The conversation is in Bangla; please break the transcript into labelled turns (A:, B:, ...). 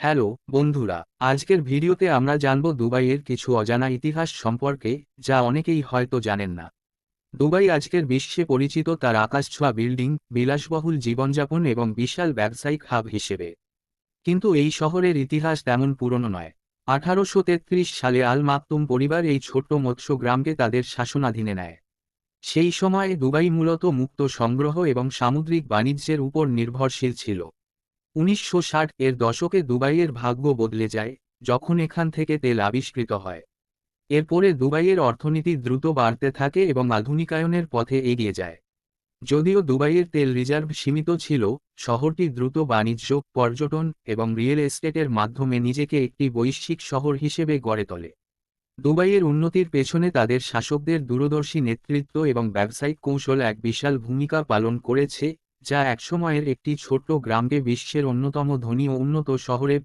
A: হ্যালো বন্ধুরা, আজকের ভিডিওতে আমরা জানব দুবাইয়ের কিছু অজানা ইতিহাস সম্পর্কে, যা অনেকেই হয়তো জানেন না। দুবাই আজকের বিশ্বে পরিচিত তার আকাশছোঁয়া বিল্ডিং, বিলাসবহুল জীবনযাপন এবং বিশাল ব্যবসায়িক হাব হিসেবে। কিন্তু এই শহরের ইতিহাস তেমন পুরনো নয়। 1833 সালে আল মাকতুম পরিবার এই ছোট্ট মৎস্য গ্রামকে তাদের শাসনাধীনে নেয়। সেই সময়ে দুবাই মূলত মুক্ত সংগ্রহ এবং সামুদ্রিক বাণিজ্যের উপর নির্ভরশীল ছিল। 1960-এর দশকে দুবাইয়ের ভাগ্য বদলে যায়, যখন এখান থেকে তেল আবিষ্কৃত হয়। এরপরে দুবাইয়ের অর্থনীতি দ্রুত বাড়তে থাকে এবং আধুনিকায়নের পথে এগিয়ে যায়। যদিও দুবাইয়ের তেল রিজার্ভ সীমিত ছিল, শহরটি দ্রুত বাণিজ্য, পর্যটন এবং রিয়েল এস্টেটের মাধ্যমে নিজেকে একটি বৈশ্বিক শহর হিসেবে গড়ে তোলে। দুবাইয়ের উন্নতির পেছনে তাদের শাসকদের দূরদর্শী নেতৃত্ব এবং ব্যবসায়িক কৌশল এক বিশাল ভূমিকা পালন করেছে, যা একসময়ের একটি ছোট্ট গ্রামকে বিশ্বের অন্যতম ধনী ও উন্নত শহরে